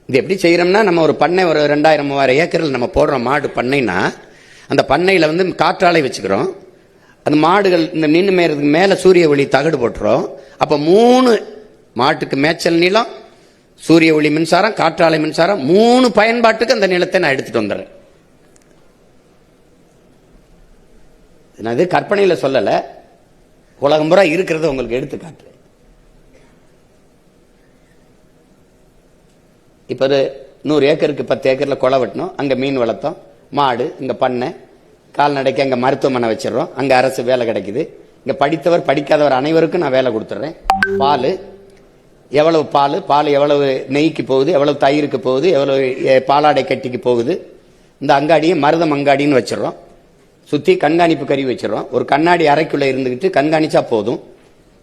இது எப்படி செய்யறோம்னா, நம்ம ஒரு பண்ணை ஒரு 2000-3000 ஏக்கரில் நம்ம போடுறோம் மாடு பண்ணைன்னா, அந்த பண்ணையில் வந்து காற்றாலை வச்சுக்கிறோம். அந்த மாடுகள் இந்த நின்று மேறதுக்கு மேலே சூரிய ஒளி தகடு போட்டுரும். அப்போ 3 மாட்டுக்கு மேய்ச்சல் நிலம், சூரிய ஒளி மின்சாரம், காற்றாலை மின்சாரம், 3 பயன்பாட்டுக்கு அந்த நிலத்தை நான் எடுத்துட்டு வந்துடுறேன். நான் இது கற்பனையில் சொல்லலை, உலகம் பூரா இருக்கிறத உங்களுக்கு எடுத்து காட்டுறேன். இப்போ ஒரு 100 ஏக்கருக்கு 10 ஏக்கரில் குளை வெட்டணும், அங்கே மீன் வளர்த்தோம், மாடு, இங்கே பண்ணை, கால்நடைக்கு அங்கே மருத்துவமனை வச்சிடறோம், அங்கே அரசு வேலை கிடைக்குது. இங்கே படித்தவர் படிக்காதவர் அனைவருக்கும் நான் வேலை கொடுத்துட்றேன். பால் எவ்வளவு பால் எவ்வளவு நெய்க்கு போகுது, எவ்வளவு தயிருக்கு போகுது, எவ்வளவு பாலாடை கட்டிக்கு போகுது. இந்த அங்காடியை மருதம் அங்காடின்னு வச்சிடறோம். சுற்றி கண்காணிப்பு கருவி வச்சிடறோம். ஒரு கண்ணாடி அறைக்குள்ளே இருந்துக்கிட்டு கண்காணிச்சா போதும்.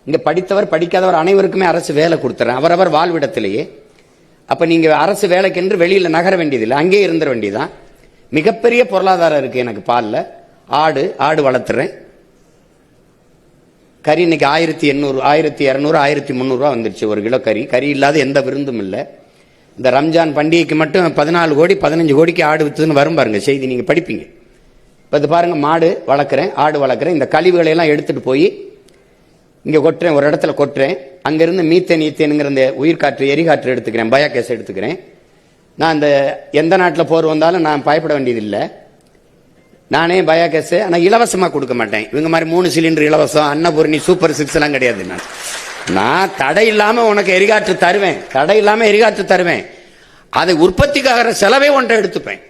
இங்கே படித்தவர் படிக்காதவர் அனைவருக்குமே அரசு வேலை கொடுத்துறேன், அவரவர் வாழ்விடத்திலேயே. அப்போ நீங்கள் அரசு வேலைக்கென்று வெளியில் நகர வேண்டியதில்லை, அங்கேயே இருந்துட வேண்டியதான். மிகப்பெரிய பொருளாதாரம் இருக்குது எனக்கு பாலில். ஆடு வளர்த்துறேன். கறி இன்னைக்கு 1800, 1200, 1300 வந்துருச்சு ஒரு கிலோ கறி. கறி இல்லாத எந்த விருந்தும் இல்லை. இந்த ரம்ஜான் பண்டிகைக்கு மட்டும் 14 கோடி 15 கோடிக்கு ஆடு வித்துன்னு வரும் பாருங்க, செய்தி நீங்கள் படிப்பீங்க. இப்போ இது பாருங்க, மாடு வளர்க்குறேன், ஆடு வளர்க்குறேன். இந்த கழிவுகளை எல்லாம் எடுத்துட்டு போய் இங்கே கொட்டுறேன், ஒரு இடத்துல கொட்டுறேன். அங்கிருந்து மீத்தேனுங்கிற இந்த உயிர்காற்று எரிகாற்று எடுத்துக்கிறேன், பயோகேஸ் எடுத்துக்கிறேன். நான் இந்த எந்த நாட்டில் போர் வந்தாலும் நான் பயப்பட வேண்டியதில்லை. நானே பயோகேஸ், ஆனால் இலவசமாக கொடுக்க மாட்டேன். இவங்க மாதிரி 3 சிலிண்டர் இலவசம், அன்னபூர்ணி, சூப்பர் 6 எல்லாம் கிடையாது. நான் தடை இல்லாமல் உனக்கு எரிகாற்று தருவேன், தடை இல்லாமல் எரிகாற்று தருவேன். அதை உற்பத்திக்காக செலவே ஒன்றை எடுத்துப்பேன்.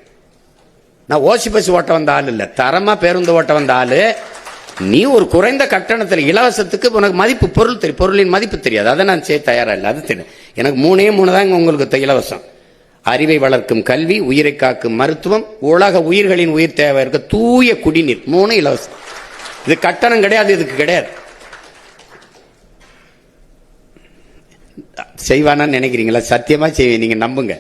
நான் ஓசி பஸ் ஓட்ட வந்த ஆள் இல்லை, தரமாக பேருந்து ஓட்ட வந்த ஆள். நீ ஒரு குறைந்த கட்டணத்தில் இலவசத்துக்கு உனக்கு மதிப்பு பொருள் தெரியும், பொருளின் மதிப்பு தெரியாது, அதை நான் செய்ய தயாராக இல்லை. அது தெரியும் எனக்கு. 3 தான் உங்களுக்கு இலவசம். அறிவை வளர்க்கும் கல்வி, உயிரை காக்கும் மருத்துவம், உலக உயிர்களின் உயிர் தேவை இருக்க தூய குடிநீர், 3 இலவசம். இது கட்டணம் கிடையாது, இதுக்கு கிடையாது. செய்வானான்னு நினைக்கிறீங்களா? சத்தியமா செய்வேன், நீங்க நம்புங்க.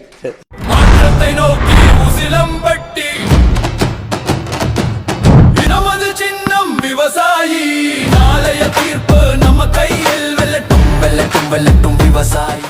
விவசாயி நாளைய தீர்ப்பு நம்ம கையில், வெல்லட்டும் வெல்லட்டும் வெல்லட்டும் விவசாயி.